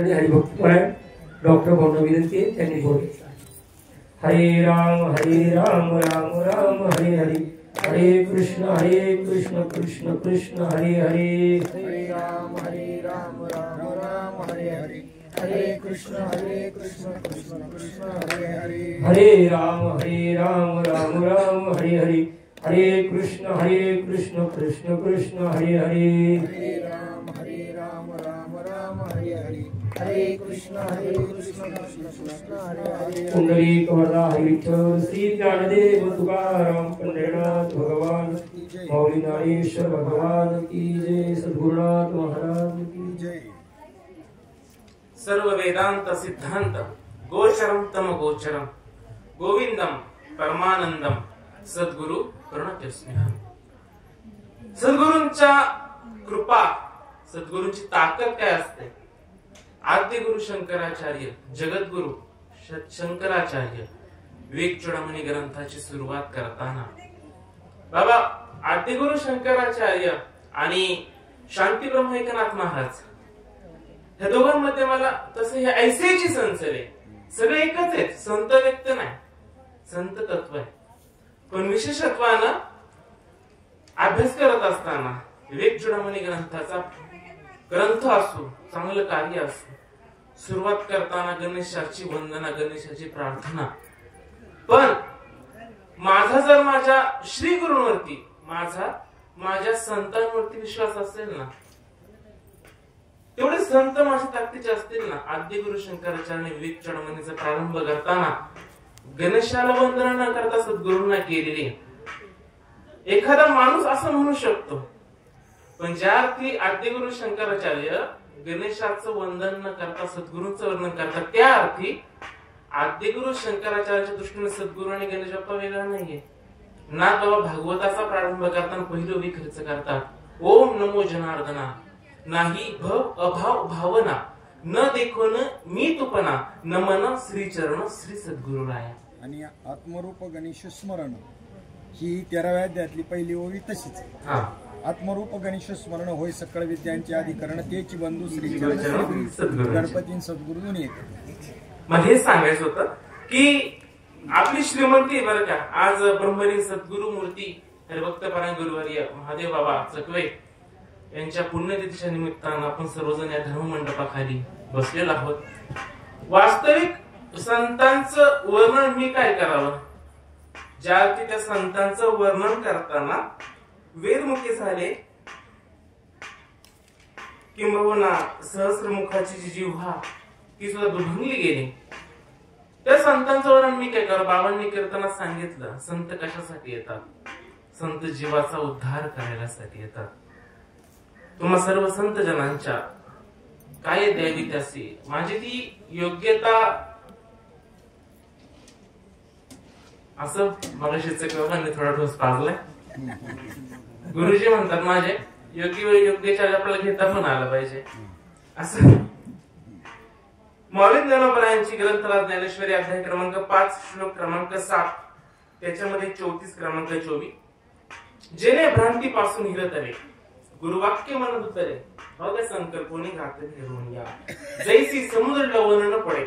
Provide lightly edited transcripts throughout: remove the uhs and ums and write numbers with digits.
हरिभक्तपरायण doctor भाऊंना विनंती आहे त्यांनी बोलायचं. हरे राम राम राम हरे हरे, हरे कृष्ण कृष्ण कृष्ण हरे हरे. हरे राम राम राम हरे हरे, हरे कृष्ण कृष्ण कृष्ण हरे हरे. हरे राम राम राम हरे हरे, हरे कृष्ण कृष्ण कृष्ण हरे हरे. हरे राम राम राम हरे हरे, हरे कृष्ण कृष्ण कृष्ण हरे हरे. पुंडलिक वरदा हरी विठ्ठल श्री ज्ञानदेव तुकाराम पंढरीनाथ भगवान माऊली ज्ञानेश्वर भगवान की जय. सद्गुरुनाथ महाराज की जय. सर्व वेदांत सिद्धांत गोचरम तम गोचरम गोविंदम परमानंदम सद्गुरु प्रणतस्म्यहम्. सद्गुरूंच्या कृपा, सद्गुरूंची ताकद काय असते? आद्य गुरु शंकराचार्य, जगद्गुरु शंकराचार्य विवेक चूडामणी ग्रंथाची सुरुवात करताना बाबा आद्यगुरु शंकराचार्य आणि शांती ब्रह्म एकनाथ महाराज ह्या दोघांमध्ये मला तसं हे ऐसेची संचले सगळे एकच आहेत. संत व्यक्त नाही, संत तत्व आहे. पण विशेषत्वानं अभ्यास करत असताना विवेक चूडामणी ग्रंथाचा ग्रंथ असो, चांगलं कार्य असो, सुरुवात करताना गणेशाची वंदना, गणेशाची प्रार्थना. पण माझा जर माझ्या श्री गुरूंवरती, माझ्या संतांवरती विश्वास असेल ना, तेवढे संत माझ्या ताकदीचे असतील ना. आद्य गुरु शंकराचार्य विवेक चूडामणीचा प्रारंभ करताना गणेशाला वंदना न करता सद्गुरूंना केलेली. एखादा माणूस असं म्हणू शकतो, पण ज्या अर्थी आद्य गुरु शंकराचार्य गणेशाचं वंदन न करता सद्गुरूंचं वर्णन करतात, त्या अर्थी आद्य गुरु शंकराचार्याच्या दृष्टीने सद्गुरू आणि गणेश बाप्पा वेगळा नाहीये ना. बाबा भागवताचा प्रारंभ करताना पहिलं वी खर्च करतात ओम नमो जनार्दना, नाही भव अभाव भावना, न देखोन मी तुपना, नमन श्री चरण श्री सद्गुरु राया. आणि आत्मरूप गणेश स्मरण ही 13व्या अध्यायातली पहिली ओवी तशीच. आत्मरूप गणेश स्मरण होय सकळ विद्यांचे अधिकरण, तेची बंधू श्री गणपती सद्गुरु दोन्ही एक. मला हे सांगायचं होतं की आपली श्रीमंती बरं का, आज ब्रह्मलीन सद्गुरु मूर्ती हरिभक्तपरायण गुरुवर्य महादेव बाबा चकवे यांच्या पुण्यतिथीच्या निमित्तानं आपण सर्वजण या धर्ममंडपाखाली बसलेलो आहोत. वास्तविक संतांचं वर्णन मी काय करावं? ज्या अर्थी त्या संतांचं वर्णन करताना वेदमुखी झाले, किंबहुना सहस्रमुखाची जी जिव्हा ती सुद्धा दुभंगली गेली, त्या संतांचं वर्णन मी काय करावं? बाबांनी कीर्तनात सांगितलं, संत कशासाठी येतात? संत जीवाचा उद्धार करण्यासाठी येतात. तुम्हा सर्व संत जनांच्या काय द्यावी त्यासी माझी ती योग्यता. असं मगाशी चक्रवर्ती थोडा ठोस पाजलाय. गुरुजी म्हणतात माझे योग्य आपल्याला घेता पण आलं पाहिजे. असं माऊली ज्ञानोबरायांची ग्रंथराज ज्ञानेश्वरी अध्याय क्रमांक 5 श्लोक क्रमांक 7 त्याच्यामध्ये 34 क्रमांक 24, जेने भ्रांतीपासून हिरत आले गुरुवाक्य म्हणत उतरे, भव्य संकल्पोनी घात घेऊन या. जैसी समुद्र लवण न पडे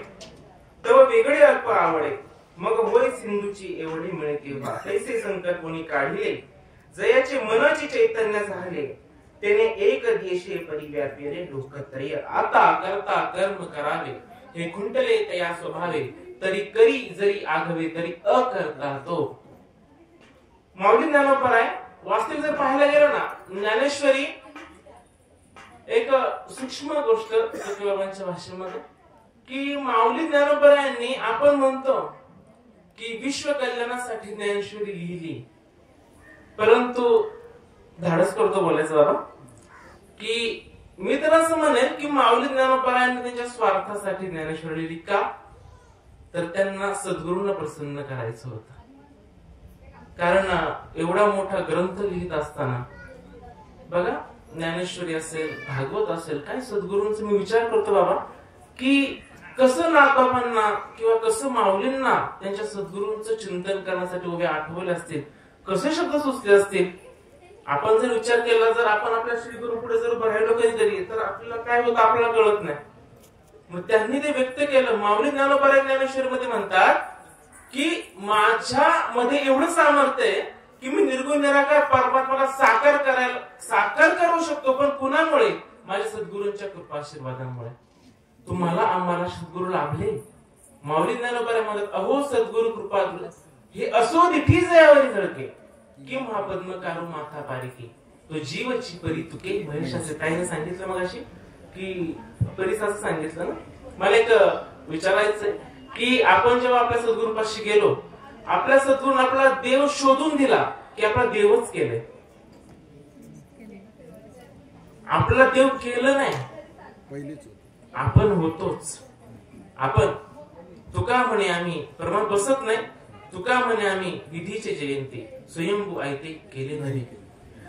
तव वेगळे अल्प आवडे, मग होय सिंधूची एवढी मिळे केव्हा. तैसे संकल्पोनी काढिले जयाचे मनाची चैतन्य झाले, त्याने एक देशे परिव्यापी रे लोकत्रय. आता करता कर्म करावे हे खुंटले तया स्वभावे, तरी करी जरी आघवे तरी अकर्ता तो. माऊली ज्ञानोबराय वास्तविक जर पाहायला गेलं ना, ज्ञानेश्वरी एक सूक्ष्म गोष्ट तुकोबाबांच्या भाषेमध्ये की माऊली ज्ञानोबरायांनी आपण म्हणतो की विश्व कल्याणासाठी ज्ञानेश्वरी लिहिली, परंतु धाडस करतो बोलायचं बाबा की मी तर असं म्हणेन की माऊली ज्ञानोबरायांनी त्यांच्या स्वार्थासाठी ज्ञानेश्वरी लिहिली का? तर त्यांना सद्गुरूंना प्रसन्न करायचं होतं. कारण एवढा मोठा ग्रंथ लिहित असताना बघा, ज्ञानेश्वरी असेल, भागवत असेल, काय सद्गुरूंचा मी विचार करतो बाबा की कसं नाथबाबांना किंवा कसं माऊलींना त्यांच्या सद्गुरूंचं चिंतन करण्यासाठी उभे आठवले असतील, कसे शब्द सुचले असतील. आपण जर विचार केला, जर आपण आपल्या श्री गुरु पुढे जर राहिलो कधीतरी, तर आपल्याला काय होतं आपल्याला कळत नाही. मग त्यांनी ते व्यक्त केलं. माऊली ज्ञानोबा ज्ञानेश्वर मध्ये म्हणतात की माझ्या मध्ये एवढं सामर्थ्य आहे की मी निर्गुण निराकार परमात्म्याला साकार करू शकतो, पण कुणामुळे? माझ्या सद्गुरूंच्या कृपा आशीर्वादामुळे. तुम्हाला आम्हाला सद्गुरू लाभले. माऊली ज्ञानोबा म्हणतात, अहो सद्गुरू कृपा हे असो दिठी जयावरी झळके की महापद्म कारू माथा पारिके तो जीवची परी तुके. महेशाचे ताईने सांगितलं मग अशी की परीस असं सांगितलं ना. मला एक विचारायचंय की आपण जेव्हा आपल्या सद्गुरूपाशी गेलो, आपल्या सद्गुरून आपला देव शोधून दिला की आपला देवच केले? आपला देव केलं नाही, पहिलेच आपण होतोच. आपण तुका म्हणे आम्ही प्रमाण बसत नाही, तुका म्हणे आम्ही विधीचे जयंती स्वयंभू आयते केले नाही.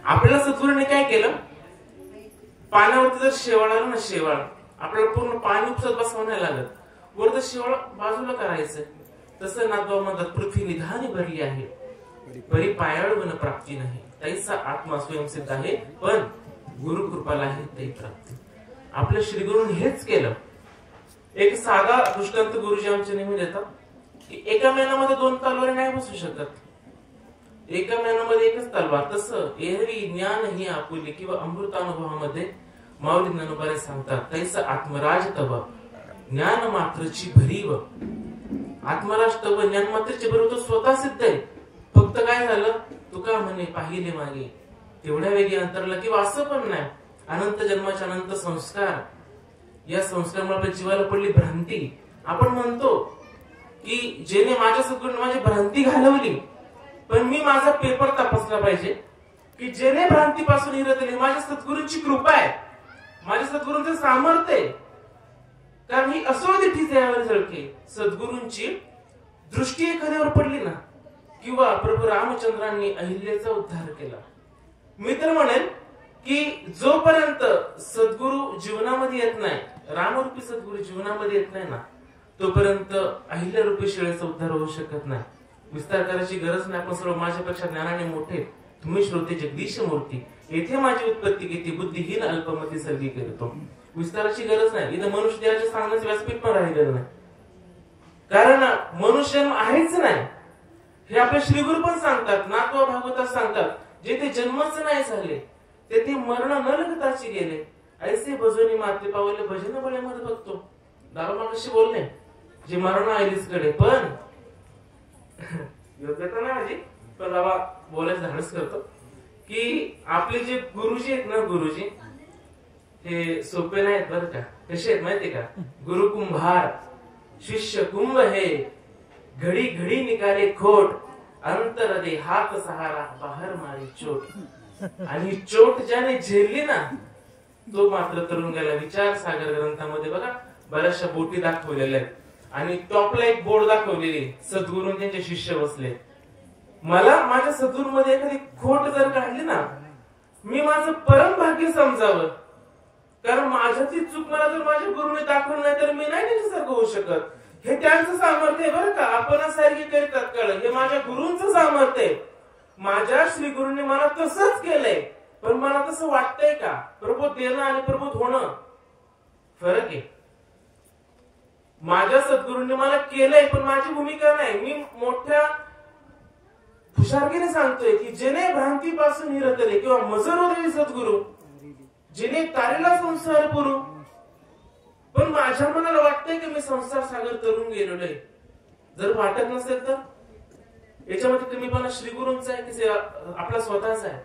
आपल्याला सद्गुरूने काय केलं? पाण्यावरती जर शेवाळ आलं ना, शेवाळ आपल्याला पूर्ण पाणी उपसत बसवावं नाही लागत, वर तर शेवाळ बाजूला करायचं. तसं नाथबाबा म्हणतात, पृथ्वी निधाने भरली आहे परी पायाळ वन प्राप्ती नाही. तैसा आत्मा स्वयंसिद्ध आहे, पण गुरु कृपाला आहे ते प्राप्ती. आपल्या श्रीगुरूंनी हेच केलं. एक साधा दृष्टांत गुरुजी आमच्या नेहमी देतात की एका महिन्यामध्ये 2 तलवारी नाही बसू शकत, एका महिन्यामध्ये एकच तलवार. तसं एरवी ज्ञान ही आपुली किंवा अमृतानुभवामध्ये माऊली ज्ञानोबा सांगतात, तैसा आत्मराज तव ज्ञान मात्रची भरीव. आत्मराज तव ज्ञान मात्रची भरीव तो स्वतः सिद्ध आहे. फक्त काय झालं? तुका म्हणे पाहिले मागे तेवढ्या वेगळी अंतरला किंवा असं पण नाही. अनंत जन्माचे अनंत संस्कार, या संस्कारामुळे आपल्या जीवाला पडली भ्रांती. आपण म्हणतो की जेने माझ्या सद्गुरूने माझी भ्रांती घालवली, पण मी माझा पेपर तपासला पाहिजे की जेने भ्रांतीपासून हिरतली माझ्या सद्गुरूंची कृपा आहे, माझ्या सद्गुरूंचं सामर्थ्य आहे. कारण ही असोदिठी जयावर झळके. सद्गुरूंची दृष्टी एखाद्यावर पडली ना, किंवा प्रभू रामचंद्रांनी अहिल्याचा उद्धार केला. मी तर म्हणेन की जोपर्यंत सद्गुरू जीवनामध्ये येत नाही, रामरूपी सद्गुरू जीवनामध्ये येत नाही ना, तोपर्यंत अहिल्यारूपी शिळेचा उद्धार होऊ शकत नाही. विस्तार करायची गरज नाही. आपण सर्व माझ्यापेक्षा ज्ञानाने मोठे, तुम्ही श्रोते जगदीश मूर्ती, येथे माझी उत्पत्ती किती बुद्धिहीन अल्पमती सर्गी करतो. विस्ताराची गरज नाही. इथं मनुष्य देहाचे सांगण्याचं व्यासपीठ पण राहिलेलं नाही, कारण मनुष्य आहेच नाही. हे आपले श्रीगुरू पण सांगतात, नाथबाबा भागवतात सांगतात, जेथे जन्मच नाही झाले तेथे मरण न लगताची गेले, ऐसे भजनी माते पावले भजन बळे मध्ये बघतो. दारोबा कशी बोलणे, जे मरण आलीच कडे, पण योग्यता नाही माझी, पण बाबा बोलायचं धाडस करतो की आपले जे गुरुजी आहेत ना, गुरुजी हे सोपे नाहीत बरं का. कसे आहेत माहितीये का? गुरु कुंभार शिष्य कुंभ हे, घडी घडी निकाले खोट, अंतर दे हात सहारा बाहेर मारी चोट. आणि चोट ज्याने झेलली ना, तो मात्र तरुण गेला. विचार सागर ग्रंथामध्ये बघा बऱ्याचशा बोटी दाखवलेल्या आहेत, आणि टॉपला एक बोर्ड दाखवलेली, सद्गुरू त्यांचे शिष्य बसले. मला माझ्या सद्गुरूमध्ये एखादी खोट जर काढली ना, मी माझं परम भाग्य समजावं. कारण माझ्याची चूक मला जर माझ्या गुरुने दाखवलं नाही तर मी नाही त्याच्यासारखं होऊ शकत. हे त्यांचं सामर्थ्य आहे बरं का. आपण सारखी करतात कळलं, हे माझ्या गुरूंचं सामर्थ्य आहे. माझ्या श्री गुरुने मला तसंच केलंय, पण मला तसं वाटतंय का? प्रबोध देणं आणि प्रबोध होणं फरक आहे. माझ्या सद्गुरूंनी मला केलंय, पण माझी भूमिका नाही. मी मोठ्या हुशारकीने सांगतोय की जेने भ्रांतीपासून हिरतले किंवा मजर होते सद्गुरू, जिने तारेला संसार पुरू, पण माझ्या मनाला वाटतंय की मी संसार सागर तरून गेलेलो आहे. जर वाटत नसेल तर याच्यामध्ये कमीपणा श्रीगुरूंचा आहे की आपला स्वतःचा आहे?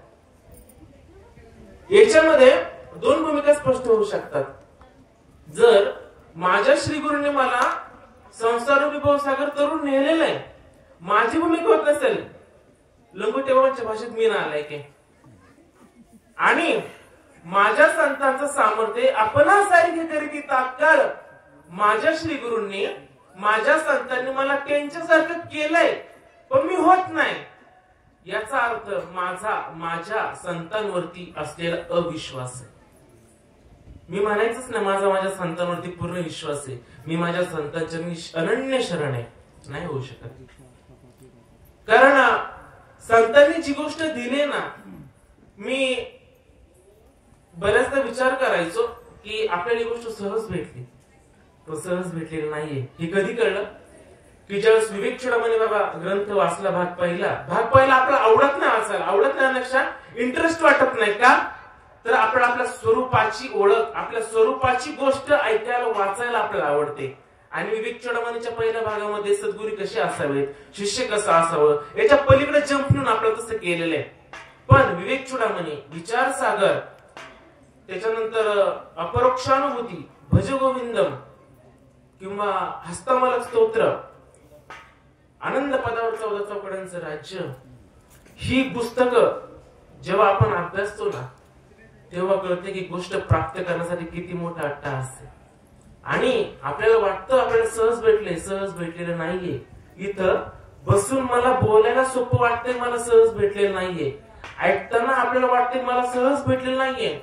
याच्यामध्ये 2 भूमिका स्पष्ट होऊ शकतात. जर माझ्या श्रीगुरूंनी मला संसारूपी भवसागर तरून नेलेलं आहे, माझी भूमिका होत नसेल, लंगोटेबाबांच्या भाषेत मी नालायक आहे, आणि माझ्या संतांचं सामर्थ्य आपणासारखे करीती तात्काळ माझ्या श्रीगुरूंनी माझ्या संतांनी मला त्यांच्यासारखं केलंय, पण मी होत नाही. याचा अर्थ माझ्या संतांवरती असलेला अविश्वास आहे. मी म्हणायचंच नाही माझ्या संतांवरती पूर्ण विश्वास आहे, मी माझ्या संतांच्या मी अनन्य शरण आहे, नाही होऊ शकत. कारण संतांनी जी गोष्ट दिली ना, मी बऱ्याचदा विचार करायचो की आपल्याला ही गोष्ट सहज भेटली, तो सहज भेटलेला नाहीये. हे कधी कळलं की ज्यावेळेस विवेक चूडामणी बाबा ग्रंथ वाचला, भाग पहिला आपल्याला आवडत नाही वाचायला. आवडत नाही इंटरेस्ट वाटत नाही का, तर आपल्या स्वरूपाची ओळख, आपल्या स्वरूपाची गोष्ट ऐकायला वाचायला आपल्याला आवडते. आणि विवेक चूडामणीच्या पहिल्या भागामध्ये सद्गुरू कसे असावेत, शिष्य कसं असावं, याच्या पलीकडे जंप म्हणून आपल्याला तसं केलेलं आहे. पण विवेक चूडामणी, विचारसागर, त्याच्यानंतर अपरोक्षानुभूती, भजगोविंदम किंवा हस्तमलक स्तोत्र, आनंद पदावर 14 चौकड्यांचं राज्य, ही पुस्तकं जेव्हा आपण अभ्यासतो ना तेव्हा कळते की गोष्ट प्राप्त करण्यासाठी किती मोठा अट्टाहास आहे. आणि आपल्याला वाटतं आपल्याला सहज भेटले, सहज भेटलेलं नाहीये. इथं बसून मला बोलायला सोपं वाटतंय, मला सहज भेटलेलं नाहीये. ऐकताना आपल्याला वाटतंय मला सहज भेटलेलं नाहीये.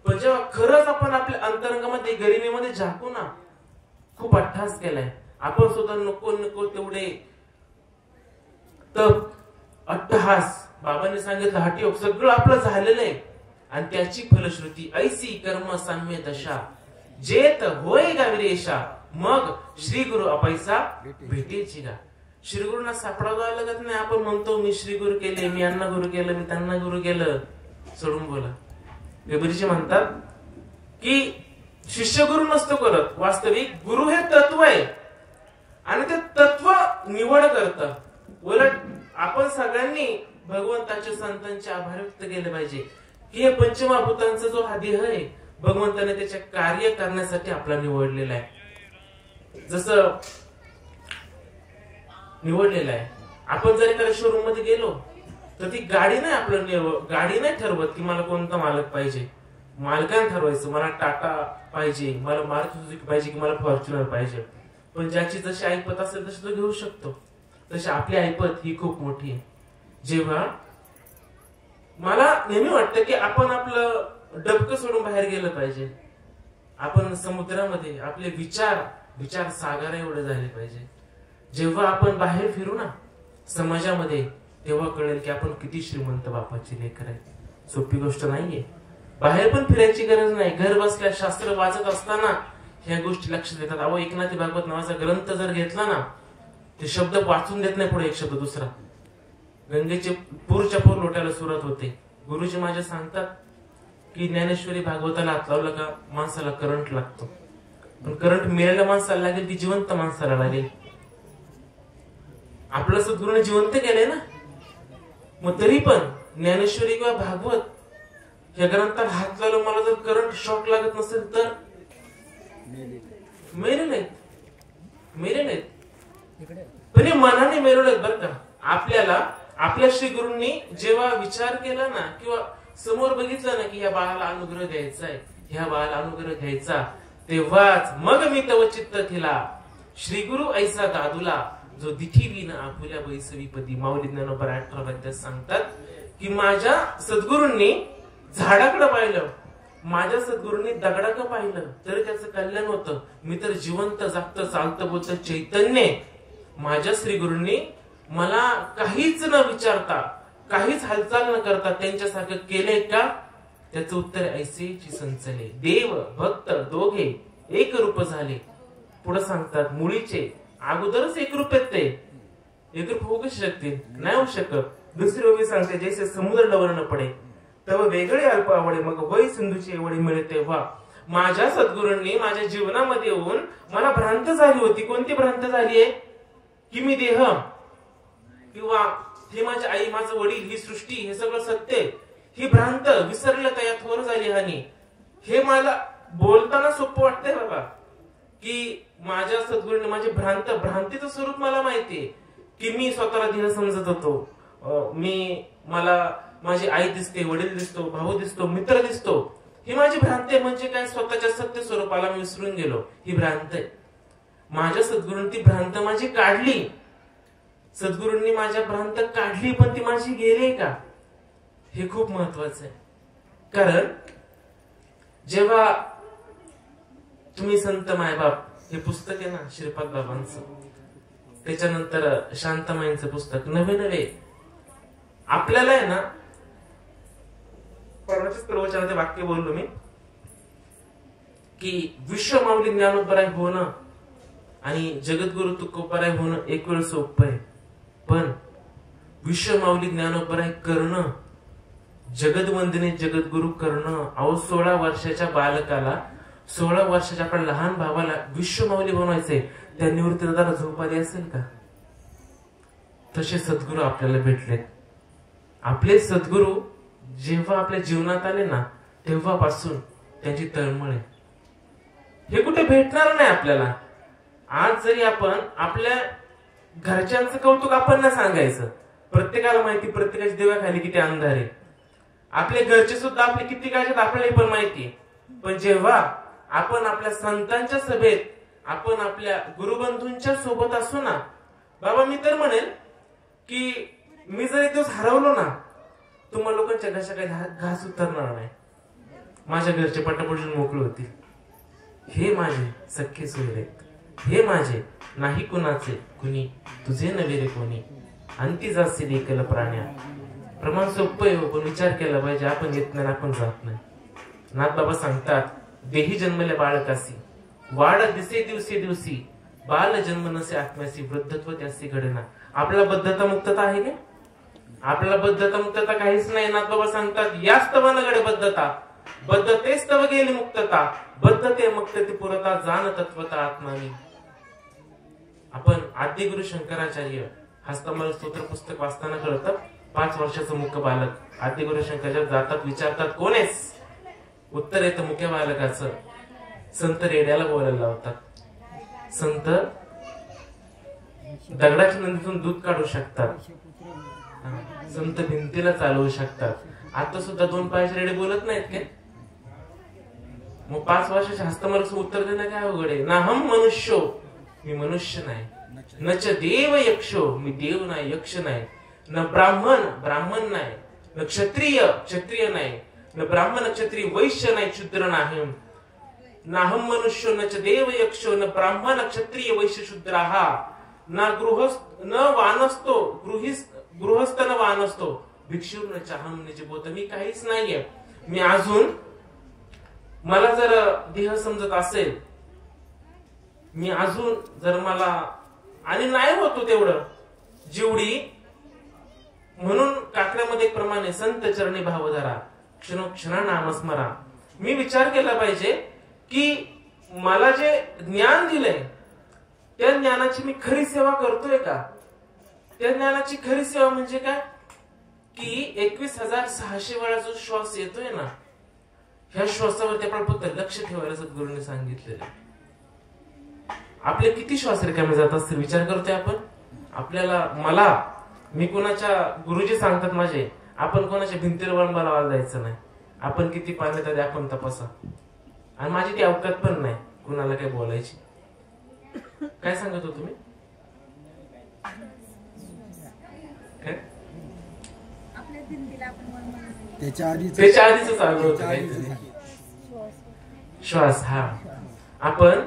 पण जेव्हा खरंच आपण आपल्या अंतरंगामध्ये, गरिमेमध्ये झाकू ना, खूप अट्टहास केलाय आपण सुद्धा. नको नको तेवढे तप, अट्टहास, बाबांनी सांगितलं हठयोग, सगळं आपलं झालेलं आहे. आणि त्याची फलश्रुती ऐसी कर्म साम्य दशा, जेत होय गाविरेशा, मग श्री गुरु अपैसा भेटेची गा. श्री गुरुंना सापडावं लागत नाही. आपण म्हणतो मी श्री गुरु केले, मी यांना गुरु केलं, मी त्यांना गुरु केलं. सोडून बोला. कबीरजी म्हणतात की शिष्य गुरु नसतो करत, वास्तविक गुरु हे तत्व आहे आणि ते तत्व निवड करतं. उलट आपण सगळ्यांनी भगवंताच्या, संतांचे आभार व्यक्त केले पाहिजे की हे पंचमहाभूतांचा जो हा देह आहे, भगवंताने त्याच्या कार्य करण्यासाठी आपला निवडलेला आहे. जसं निवडलेला आहे. आपण जर एखाद्या शोरूम मध्ये गेलो तर ती गाडी नाही, आपलं गाडी नाही ठरवत की मला कोणता मालक पाहिजे. मालकाने ठरवायचं मला टाटा पाहिजे, मला मारुती सुझुकी पाहिजे, की मला फॉर्च्युनर पाहिजे. पण ज्याची जशी ऐपत असेल तशी तो घेऊ शकतो. तशी आपली ऐपत ही खूप मोठी आहे. जेव्हा मला नेहमी वाटतं की आपण आपलं डबकं सोडून बाहेर गेलं पाहिजे. आपण समुद्रामध्ये आपले विचार सागर एवढे झाले पाहिजे. जेव्हा आपण बाहेर फिरू ना समाजामध्ये, तेव्हा कळेल की आपण किती श्रीमंत बापाची लेकर आहे. सोपी गोष्ट नाहीये. बाहेर पण फिरायची गरज नाही. घर बसल्या शास्त्र वाचत असताना ह्या गोष्टी लक्षात येतात. अहो, एकनाथी भागवत नावाचा ग्रंथ जर घेतला ना, ते शब्द वाचून देत नाही पुढे एक शब्द दुसरा. गंगेचे पूरच्या पूर लोटायला सुरुवात होते. गुरुजी माझे सांगतात की ज्ञानेश्वरी भागवताला हात लावला का माणसाला करंट लागतो. पण करंट मिळायला माणसाला लागेल की जिवंत माणसाला लागेल. आपलं सद्गुरूने जिवंत केलंय ना. मग तरी पण ज्ञानेश्वरी किंवा भागवत या ग्रंथाला हात लावलं, मला जर करंट शॉक लागत नसेल तर मेले नाहीत. पण हे मनाने मेळवलेत बरं का. आपल्याला आपल्या श्री गुरूंनी जेव्हा विचार केला ना, किंवा समोर बघितलं ना की ह्या बाळाला अनुग्रह द्यायचा आहे, ह्या बाळाला अनुग्रह घ्यायचा, तेव्हाच मग मी तव चित्त थिला श्री गुरु ऐसा दादूला जो दिठी विन आपुल्या बैसवीपदी. माऊली ज्ञानोबा 18 मध्ये सांगतात की माझ्या सद्गुरूंनी झाडाकडे पाहिलं, माझ्या सद्गुरूंनी दगडाकडे पाहिलं तरी त्याचं कल्याण होतं. मी तर जिवंत जागतं चालतं बोलतं चैतन्य. माझ्या श्री गुरूंनी मला काहीच न विचारता, काहीच हालचाल न करता त्यांच्यासारखं केलंय का? त्याचं उत्तर ऐसेची संचले. देव भक्त दोघे एक रूप झाले. पुढे सांगतात मुळीचे अगोदरच एक रूप आहेत. ते एक रूप होऊ शकतील? नाही होऊ शकत. दुसरी ओवी सांगते जैसे समुद्र लवण न पडे तेव्हा वेगळे अल्प आवडे, मग वय सिंधूची एवढी मिळे तेव्हा. माझ्या सद्गुरूंनी माझ्या जीवनामध्ये येऊन मला भ्रांत झाली होती. कोणती भ्रांत झाली आहे? की मी देह किंवा हे माझी आई, माझं वडील, ही सृष्टी, हे सगळं सत्य, ही भ्रांत विसरलं का या थोर झाली हानी. हे मला बोलताना सोपं वाटतंय बाबा की माझ्या सद्गुरूंनी माझी भ्रांतीचं स्वरूप मला माहितीये की मी स्वतःला देह समजत होतो. मला माझी आई दिसते, वडील दिसतो, भाऊ दिसतो, मित्र दिसतो. ही माझी भ्रांती आहे. म्हणजे काय? स्वतःच्या सत्य स्वरूपाला मी विसरून गेलो. ही भ्रांत आहे. माझ्या सद्गुरूंनी ती भ्रांत माझी काढली. सद्गुरूंनी माझ्या भ्रांत काढली, पण ती माझी गेली का? हे खूप महत्वाचं आहे. कारण जेव्हा तुम्ही संत मायबाप हे पुस्तक आहे ना श्रीपाद बाबांचं, त्याच्यानंतर शांतामाईंचं पुस्तक, नवे आपल्याला आहे ना, परवाच्याच प्रवचनाचे वाक्य बोललो मी की विश्व माऊली ज्ञानोबराय होणं आणि जगद्गुरु तुकोबाराय होणं एक वेळ सोपं आहे, पण विश्वमाऊली ज्ञानोबाराय करणं, जगदवंदने जगद्गुरु करणं, अहो 16 वर्षाच्या बालकाला, 16 वर्षाच्या आपल्या लहान भावाला विश्वमाऊली बनवायचंय, त्या निवृत्ती दादाला झोप आली असेल का? तसे सद्गुरू आपल्याला भेटलेत. आपले सद्गुरू जेव्हा आपल्या जीवनात आले ना, तेव्हापासून त्यांची तळमळ आहे. हे कुठे भेटणार नाही आपल्याला. आज जरी आपण आपल्या घरच्यांचं कौतुक आपण ना सांगायचं, प्रत्येकाला माहिती प्रत्येकाच्या देवाखाली किती अंधार आहे. आपले घरचे सुद्धा आपले किती काळजात आपल्याला पण माहिती. पण जेव्हा आपण आपल्या संतांच्या सभेत, आपण आपल्या गुरुबंधूंच्या सोबत असू ना, बाबा मी तर म्हणेल की मी जर एक दिवस हरवलो ना, तुम्हा लोकांच्या घशा काही घास उतरणार नाही. माझ्या घरचे पटापटून मोकळे होतील. हे माझे सख्खे सोयरे, हे माझे नाही कुणाचे कुणी, तुझे नवे रे कोणी, अंती जासे एकल प्राण्या. प्रमाण सोपं आहे, पण विचार केला पाहिजे. आपण येत नाही, आपण जात नाही. नाथ बाबा सांगतात, देही जन्मले बाळकासी, वाढ दिसे दिवसे दिवसी, बाल जन्म नसे आत्म्यासी, वृद्धत्व त्यासी घडेना. आपल्याला बद्धता मुक्तता आहे का? आपल्याला बद्धता मुक्तता काहीच नाही. नाथ बाबा सांगतात, याच तव नगडे बद्धता, बद्धतेच तव गेली मुक्तता, बद्धते मुक्तते पुरता, जाण तत्वता आत्मानी. आपण आद्य गुरु शंकराचार्य हस्तमल स्तोत्र पुस्तक वाचताना कळतं, 5 वर्षाचं मुख्य बालक आद्य गुरु शंकराचार्य जातात, विचारतात कोण आहेस? उत्तर येतं मुख्य बालकाचं. संत रेड्याला बोलायला लावतात. संत दगडाच्या नंदीतून दूध काढू शकतात, संत भिंतीला चालवू शकतात. आता सुद्धा 2 पायाचे रेडे बोलत नाहीत काय? मग 5 वर्षाच्या हस्तमलाचं उत्तर देणं काय अवघड आहे? ना हम मनुष्यो, मी मनुष्य नाही. नच देव यक्षो, मी देव नाही यक्ष नाही. न ब्राह्मण, ब्राह्मण नाही. न क्षत्रिय, क्षत्रिय नाही. न ब्राह्मण क्षत्रिय वैश्य नाही, शूद्र नाही. नाहम मनुष्यो नच देव यक्षो, न ब्राह्मण क्षत्रिय वैश्य शूद्राहा. ना गृहस्थ न वानस्तो, गृहस्थ न वानस्तो, भिक्षुर न चाहम निज बोध. मी काहीच नाहीये. मी अजून, मला जर देह समजत असेल, मी अजून जर मला, आणि नाही होतो तेवढं जेवढी, म्हणून काकड्यामध्ये एक प्रमाणे संत चरणी भाव धरा, क्षणोक्षणा नामस्मरा. मी विचार केला पाहिजे की मला जे ज्ञान दिलंय, त्या ज्ञानाची मी खरी सेवा करतोय का? त्या ज्ञानाची खरी सेवा म्हणजे काय? की 21,600 वेळा जो श्वास येतोय ना, ह्या श्वासावरती आपलं फक्त लक्ष ठेवायला सद्गुरूंनी सांगितलेलं. आपले किती श्वास रिकामे जात असतील विचार करतोय आपण? आपल्याला, मला, मी कोणाच्या, गुरुजी सांगतात माझे, आपण कोणाच्या भिंतीवर वळंबाला जायचं नाही. आपण किती पाण्यात आहे आपण तपासा. आणि माझी ती अवकात पण नाही कुणाला काय बोलायची. काय सांगत हो तुम्ही? काय त्याच्या आधीच चालू होतं श्वास. हा, आपण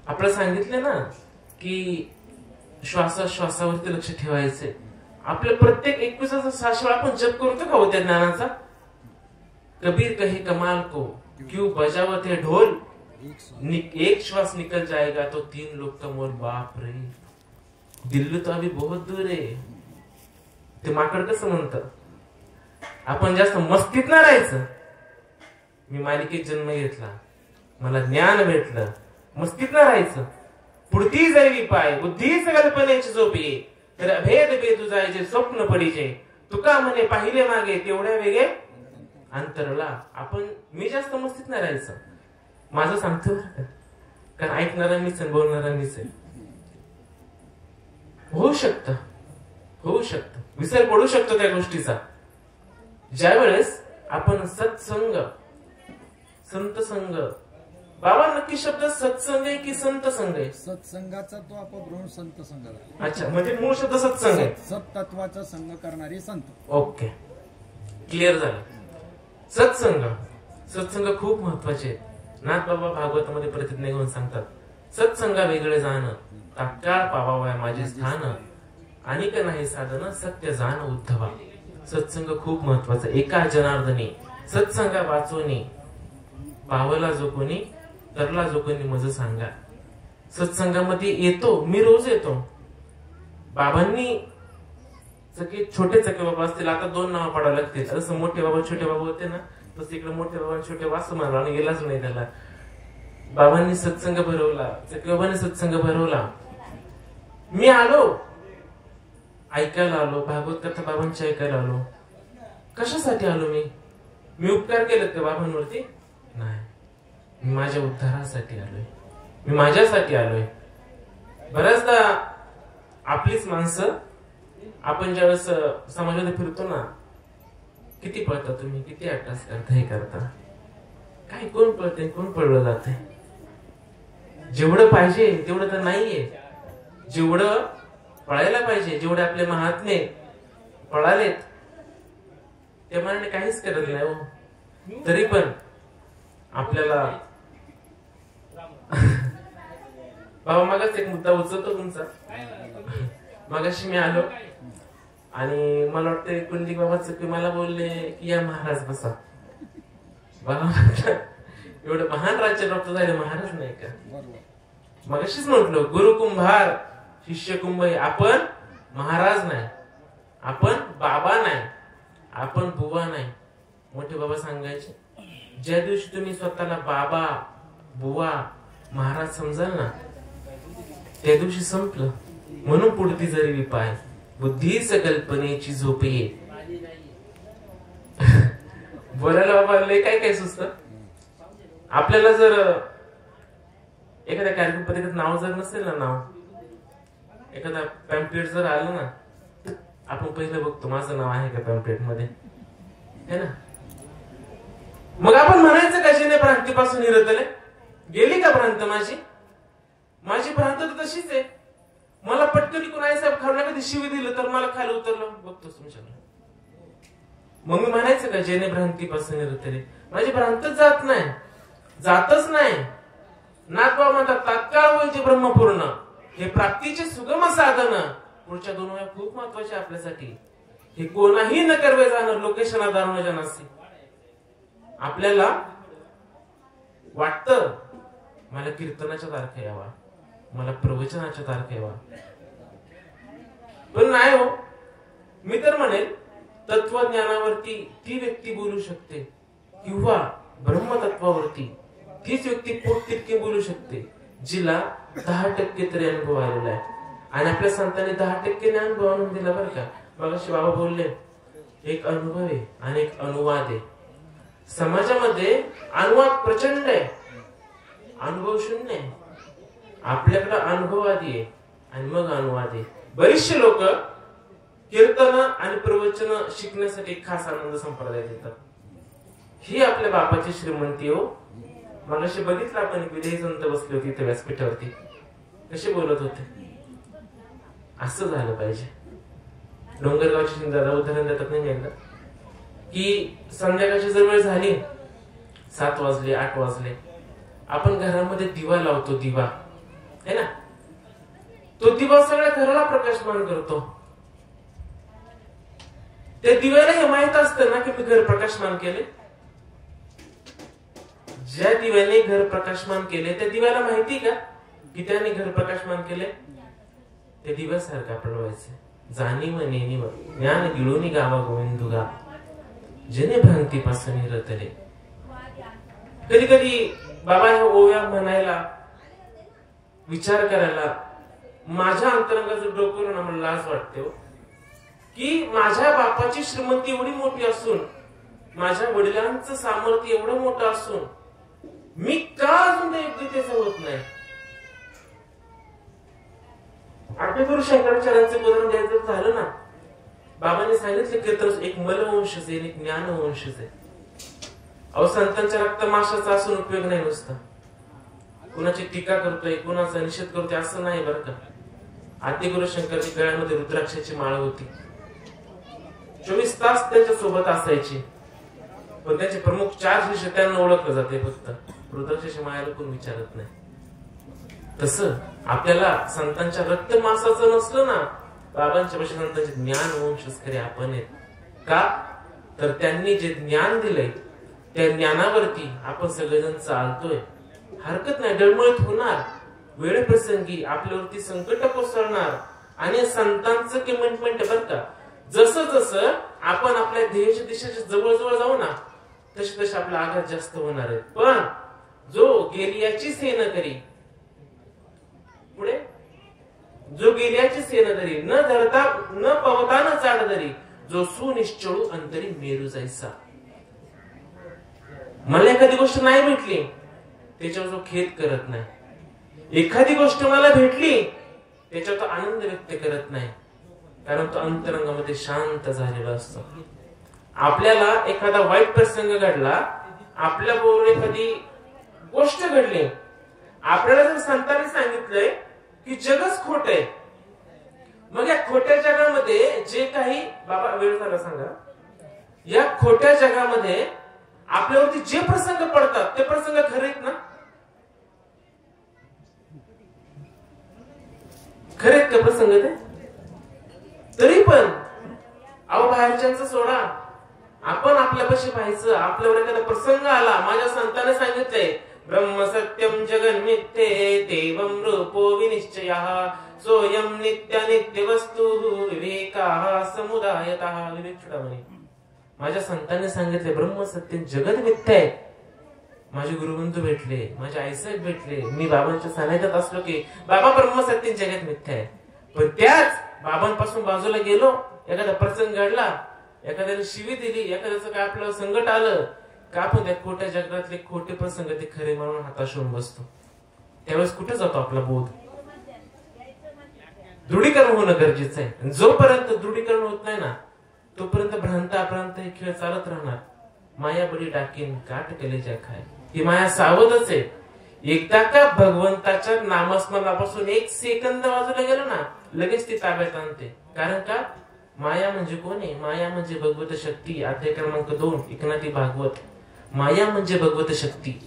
आपलं सांगितलं ना की श्वासावरती लक्ष ठेवायचे. आपल्या प्रत्येक 21,600 वेळा आपण जप करतो का हो त्या ज्ञानाचा? कबीर कहे कमाल को क्यों बजावत है ढोल, एक श्वास निकल जाएगा तो 3 लोग का मोल. बाप रे, दिल्ली तो अभी बहुत दूर आहे. ते माकड कसं म्हणतं, आपण जास्त मस्तीत नाही राहायचं. मी मालिकेत जन्म घेतला, मला ज्ञान भेटलं, मस्तीत नाही राहायचं. पुढती जावी पाय, बुद्धीच कल्पनेची झोप ये, तर भेद भेदू जायचे स्वप्न पडीचे. तुका म्हणे पाहिले मागे तेवढ्या वेगे अंतरला. आपण, मी जास्त मस्तीत नाही राहायचं. माझं सांगतो कारण ऐकणारा मीच आहे, बोलणारा मीच आहे. होऊ शकतं, विसर पडू शकतो त्या गोष्टीचा. ज्या वेळेस आपण सत्संग, संत संग, बाबा नक्की शब्द सत्संग आहे की संत संघ आहे? सत्संगाचा तो अपभ्रंश संत संघ झाला. अच्छा, म्हणजे मूळ शब्द सत्संग आहे. सत्तत्वाचा संघ करणारे संत. ओके, क्लिअर झालं. सत्संग खूप महत्वाचे. नाथ बाबा भागवतामध्ये प्रतिज्ञा घेऊन सांगतात, सत्संगा वेगळे जाणं, तात्काळ पावावया माझे स्थान, आणि का नाही साधन सत्य जाण उद्धवा. सत्संग खूप महत्वाचा. एका जनार्दनी सत्संगा वाचोनी, पावला जो कोणी, तरला जो कोणी मज सांगा. सत्संगामध्ये येतो, मी रोज येतो. बाबांनी सगळे छोटे चके बाबा असतील, आता 2 नाव पाडावं लागतील. जसं मोठे बाबा छोटे बाबा होते ना, तसं इकडे मोठे बाबा छोटे बाबा असं म्हणला आणि गेलाच नाही त्याला. बाबांनी सत्संग भरवला, चके बाबांनी सत्संग भरवला. मी आलो, ऐकायला आलो, भागवत कथा बाबांची ऐकायला आलो. कशासाठी आलो मी उपकार केलेत का बाबांवरती? नाही, मी माझ्या उद्धारासाठी आलोय, मी माझ्यासाठी आलोय. बऱ्याचदा आपलीच माणसं, आपण ज्यावेळेस समाजामध्ये फिरतो ना, किती पळता तुम्ही, किती अट्टास करता, हे करता, काय कोण पळते कोण पळलं जाते. जेवढं पाहिजे तेवढं तर नाहीये. जेवढं पळायला पाहिजे, जेवढे आपले महात्मे पळालेत त्या मनाने काहीच करत नाही हो. तरी पण आपल्याला बाबा मागाच एक मुद्दा उचलतो तुमचा. मगाशी मी आलो आणि मला वाटतं कुंडलिक बाबाच की मला बोलले की या महाराज बसा. बाबा एवढं महान राज्य प्राप्त झाले, महाराज नाही का? मगाशीच म्हटलो, गुरु कुंभार शिष्य कुंभार. आपण महाराज नाही, आपण बाबा नाही, आपण बुवा नाही. मोठे बाबा सांगायचे, ज्या दिवशी तुम्ही स्वतःला बाबा बुवा महाराज समजाल ना, त्या दिवशी संपलं. म्हणून पुढती जरी पाय बुद्धीच कल्पनेची झोप ये. बोलायला बाबा लय काय काय सुचत. आपल्याला जर एखाद्या कार्यक्रम पत्रिकेत नाव जर नसेल ना, नाव एखादा पॅम्पलेट जर आलं ना, आपण पहिलं बघतो माझं नाव आहे का पॅम्पलेट मध्ये, है ना. मग आपण म्हणायचं कशाने भ्रांतीपासून निरतले. गेली का भ्रांत माझी भ्रांत तर तशीच आहे. मला पटकन कोण आई साहेब खाऊ कधी शिवी दिलं तर मला खाली उतरलं बघतोस तुमच्याकडे. मग मी म्हणायचं का जेने भ्रांतीपासून निरतले. माझी भ्रांतच जात नाही, जातच नाही. नाथबाबा म्हणतात, तात्काळ होईचे ब्रह्मपूर्ण हे प्राप्तीचे सुगम साधन. पुढच्या 2 वेळा खूप महत्वाचे आपल्यासाठी. हे कोणाही न करवे जाणं लोकेशन आधार जनासी. आपल्याला वाटतं मला कीर्तनाच्या तारखा यावा, मला प्रवचनाच्या तारखा यावा, पण नाही हो. मी तर म्हणेल तत्वज्ञानावरती ती व्यक्ती बोलू शकते किंवा ब्रह्मतत्वावरती तीच व्यक्ती पोट तितके बोलू शकते जिला 10% तरी अनुभव आलेला आहे. आणि आपल्या संतांनी 10% अनुभव आणून दिला बरं का. मगाशी बाबा बोलले, एक अनुभव आहे आणि एक अनुवाद आहे. समाजामध्ये अनुवाद प्रचंड आहे, अनुभव शून्य आहे. आपल्याकडे अनुभव आधी आहे आणि मग अनुवाद आहे. बरेचसे लोक कीर्तन आणि प्रवचन शिकण्यासाठी खास आनंद संप्रदाय देतात. ही आपल्या बापाची श्रीमंती हो. मगाशी बघितलं आपण, विदेही संत बसले होते इथे व्यासपीठावरती, कसे बोलत होते. असं झालं पाहिजे. डोंगरगावची शिंदादा उदाहरण देतात नाही एकदा, की संध्याकाळची जर वेळ झाली, 7 वाजले 8 वाजले, आपण घरामध्ये दिवा लावतो, दिवा है ना. तो दिवा सगळ्या घराला प्रकाशमान करतो. त्या दिव्याला हे माहित असतं ना की मी घर प्रकाशमान केले. ज्या दिव्याने घर प्रकाशमान केले त्या दिव्याला माहिती का की त्याने घर प्रकाशमान केले. त्या दिव्यासारखं आपण व्हायचं. जाणीव नेणीव ज्ञान गिळूनी गावा गोविंदुगा जेने भ्रांतीपासून रतले. कधी कधी बाबा ह्या ओव्या म्हणायला, विचार करायला माझ्या अंतरंगाचं डोकं ना मला लाज वाटते हो. की माझ्या बापाची श्रीमंती एवढी मोठी असून, माझ्या वडिलांचं सामर्थ्य एवढं मोठं असून मी का अजून त्या योग्यतेचं होत नाही. आठवेगुरु शंकराचार्यांचं उदाहरण द्यायचं झालं ना, बाबांनी सांगितलं कीर्तन एक मलवंशच आहे, एक ज्ञानवंशच आहे. अहो संतांच्या रक्तमाशाचा असून उपयोग नाही नुसता. कुणाची टीका करतोय, कुणाचा निषेध करतोय असं नाही बरं का. आदिगुरु शंकरच्या गळ्यामध्ये रुद्राक्षाची माळ होती. 24 तास त्यांच्या सोबत असायची. पण त्याचे प्रमुख 4 शिष्य त्यांना ओळखलं जाते फक्त. रुद्राक्षाची माळेला कोण विचारत नाही. तसं आपल्याला संतांच्या रक्तमासाचं नसलं ना, बाबांच्या पाशी संतांचे ज्ञानवंशच खरे आपण आहेत. का तर त्यांनी जे ज्ञान दिलंय त्या ज्ञानावरती आपण सगळेजण चालतोय. हरकत नाही, डळमळीत होणार, वेळ प्रसंगी आपल्यावरती संकट कोसळणार आणि संतांचं कमिटमेंट बर का, जसं जसं आपण आपल्या ध्येयाच्या दिशेच्या जवळ जाऊ ना तसे तसे आपला आघात जास्त होणार आहे. पण जो गेलियाची सेन करी, पुढे जो गेलियाची सेन करी, न धरता न पवता न चाड धरी, जो सुनिश्चळू अंतरी मेरू जायचा. मला एखादी गोष्ट नाही भेटली त्याच्यावर जो खेद करत नाही, एखादी गोष्ट मला भेटली त्याच्यावर तो आनंद व्यक्त करत नाही, कारण तो अंतरंगामध्ये शांत झालेला असतो. आपल्याला एखादा वाईट प्रसंग घडला, आपल्या बरोबर एखादी गोष्ट घडली, आपल्याला जर संतांनी सांगितलंय की जगच खोट आहे, मग या खोट्या जगामध्ये जे काही, बाबा वेळ झाला सांगा, या खोट्या जगामध्ये आपल्यावरती जे प्रसंग पडतात ते प्रसंग खरे आहेत ना? खरे आहेत का प्रसंग ते? तरी पण अहो बाहेरच्यांचं सोडा, आपण आपल्यापाशी पाहायचं. आपल्यावर एखादा प्रसंग आला, माझ्या संताने सांगितलंय ब्रह्म सत्यम जगन मिथ्ये देवम रूपो विनिश्चयः सोयम नित्य नित्य वस्तु विवेकाः समुदायतः. विवेक चुडामणी. माझ्या संतांनी सांगितले ब्रह्म सत्य जगत मिथ्या आहे. माझे गुरुबंधू भेटले, माझे आईसाहेब भेटले, मी बाबांच्या सानिध्यात असलो की बाबा ब्रह्म सत्य जगत मिथ्या आहे. पण त्याच बाबांपासून बाजूला गेलो, एखादा प्रसंग घडला, एखाद्याने शिवी दिली, एखाद्याचं काय आपलं संकट आलं का, आपण त्या खोट्या जगातले खोटे प्रसंग ते खरे म्हणून हाताश होऊन बसतो. त्यावेळेस कुठे जातो आपला बोध? दृढीकरण होणं गरजेचं आहे. जोपर्यंत दृढीकरण होत नाही ना तोपर्यंत भ्रांत अप्रांत हे खेळ चालत राहणार. माया बळी टाकीन काट कलेजा खाय, ही माया सावधच आहे. एकदा का भगवंताच्या नामस्मरणापासून एक सेकंद बाजूला गेलो ना लगेच ती ताब्यात आणते. कारण का? माया म्हणजे कोण आहे? माया म्हणजे भगवत शक्ती. अध्याय क्रमांक 2 एकनाथी भागवत. माया म्हणजे भगवत शक्ती.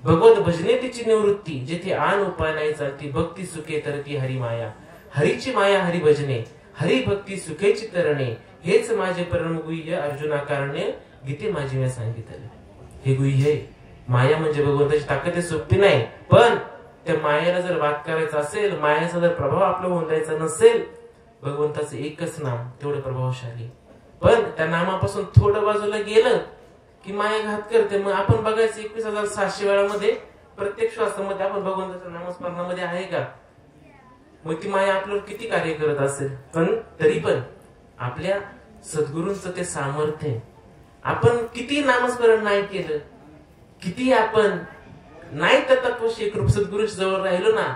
भगवत भजने तिची निवृत्ती, जेथे आन उपाय नाही चालती, भक्ती सुखे तरती हरी माया. हरीची माया हरी भजने, हरी भक्ती सुखेची तरणे, हेच माझे परम गुह्य अर्जुना कारणे, गीते माझी मी सांगितले. हे गुह्य आहे. माया म्हणजे भगवंताची ताकद आहे, सोपी नाही. पण त्या मायेला जर वाद करायचा असेल, मायाचा जर प्रभाव आपला होऊन द्यायचा नसेल, भगवंताचं एकच नाम तेवढं प्रभावशाली. पण त्या नामापासून थोडं बाजूला गेलं की माया घात करते. मग आपण बघायचं 21,600 वेळामध्ये प्रत्येक श्वासामध्ये आपण भगवंताच्या नामस्मरणामध्ये आहे का? मग ती माया आपल्यावर किती कार्य करत असेल. पण तरी पण आपल्या सद्गुरूंचं ते सामर्थ्य, आपण किती नामस्मरण नाही केलं, किती आपण नाही तत्वशी कृप सद्गुरूच्या जवळ राहिलो ना,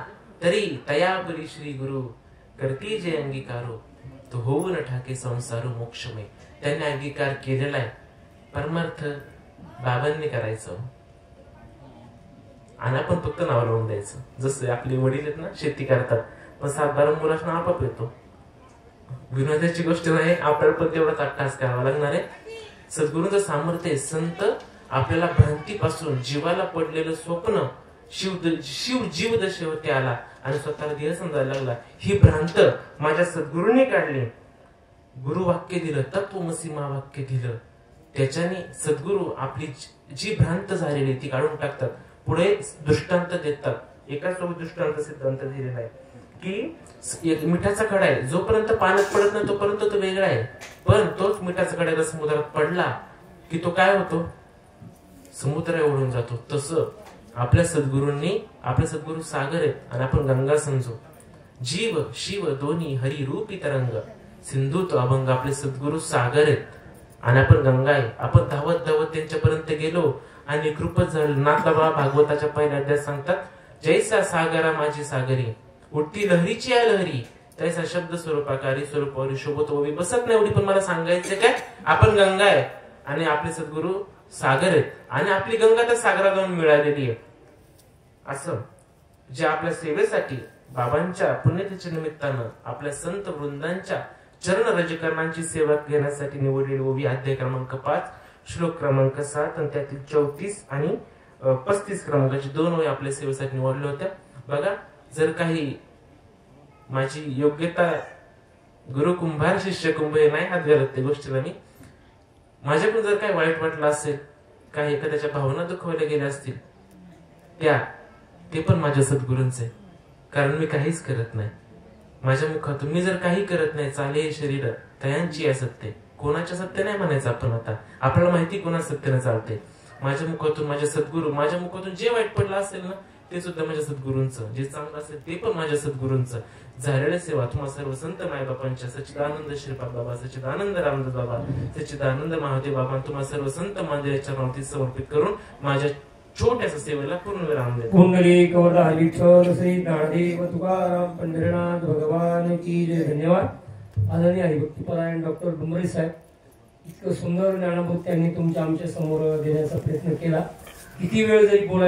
तरी तयाबरी श्री गुरु करती जे अंगीकारो, तो होऊन ठाके संसारो मोक्षमय. त्यांनी अंगीकार केलेला आहे. परमार्थ बाबांनी करायचं आणि आपण फक्त नाव लावून द्यायचं. जसं आपले वडील आहेत ना, शेती करतात, पण 7-12 मुलांना आपाप येतो. विनोदाची गोष्ट नाही, आपल्याला पण तेवढाच अट्टास करावा लागणार आहे. सद्गुरूंचं सामर्थ्य आहे. संत आपल्याला भ्रांतीपासून, जीवाला पडलेलं स्वप्न शिव जीव दशेवरती आला आणि स्वतःला देह समजायला लागला. ही भ्रांत माझ्या सद्गुरूंनी काढली. गुरु वाक्य दिलं, तत्वमसी महावाक्य दिलं. त्याच्याने सद्गुरू आपली जी भ्रांत झालेली ती काढून टाकतात. पुढे दृष्टांत देतात. एकाच सोबत दृष्टांत सिद्धांत दिलेला आहे की मिठाचा खडा आहे, जोपर्यंत पाण्यात पडत नाही तोपर्यंत तो वेगळा आहे. पण तोच मिठाचा खडा समुद्रात पडला की तो काय होतो? समुद्र ओढून जातो. तसं आपल्या सद्गुरूंनी, आपले सद्गुरू सागर आहेत आणि आपण गंगा समजू. जीव शिव दोन्ही हरी रूपी तरंग, सिंधू तो अभंग. आपले सद्गुरू सागर आहेत आणि आपण गंगा आहे. आपण धावत धावत त्यांच्यापर्यंत गेलो आणि कृपच झालं. नाथबाबा भागवताच्या पहिल्या अध्यायात सांगतात, जैसा सागरा माझी सागरी, उठती लहरीची आहे लहरी, तैसा शब्द स्वरूपाकारी स्वरूपावरी शोभत ओवी. बसत नाही एवढी, पण मला सांगायचं काय, आपण गंगा आहे आणि आपले सद्गुरू सागर आहेत आणि आपली गंगा त्या सागरात जाऊन मिळालेली आहे. असं जे आपल्या सेवेसाठी बाबांच्या पुण्यतिथीच्या निमित्तानं आपल्या संत वृंदांच्या चरण रजकरणांची सेवा घेण्यासाठी निवडलेली ओवी अध्याय क्रमांक 5 श्लोक क्रमांक 7 आणि त्यातील 34 आणि 35 क्रमांकाची 2 ओळी आपल्या सेवेसाठी निवडल्या होत्या. बघा, जर काही माझी योग्यता गुरु कुंभार शिष्य कुंभ हे नाही हात घालत त्या गोष्टीला, मी माझ्याकडून जर काही वाईट वाटलं असेल, काही एखाद्याच्या भावना दुखवल्या गेल्या असतील, ते पण माझ्या सद्गुरूंचे. कारण मी काहीच करत नाही. माझ्या मुखातून मी जर काही करत नाही, चाले हे शरीर तयांची असत्य. कोणाच्या सत्य नाही म्हणायचं आपण. आता आपल्याला माहिती कोणा सत्याने चालते. माझ्या मुखातून माझ्या सद्गुरू, माझ्या मुखातून जे वाईट पडलं असेल ना ते सुद्धा माझ्या सद्गुरूंचं, जे चांगलं असेल ते पण माझ्या सद्गुरूंचं. झालेल्या सेवा तुम्हा सर्व संत मायबापांच्या, सच्चिदानंद श्रीपाद बाबा, सच्चिदानंद रामदास बाबा, सच्चिदानंद महादेव बाबा, तुम्हा सर्व संत मंदिराच्या नावाती समर्पित करून माझ्या छोट्याशा सेवेला पूर्ण विराम देतो. पुंडलिक वरदा विठ्ठल श्री ज्ञानदेव तुकाराम पंढरीनाथ भगवान की जय. धन्यवाद. आदरणीय हरिभक्तीपरायण डॉक्टर डुंबरे साहेब, इतकं सुंदर ज्ञानबोध त्यांनी तुमच्या आमच्या समोर देण्याचा प्रयत्न केला. किती वेळ जरी बोलायला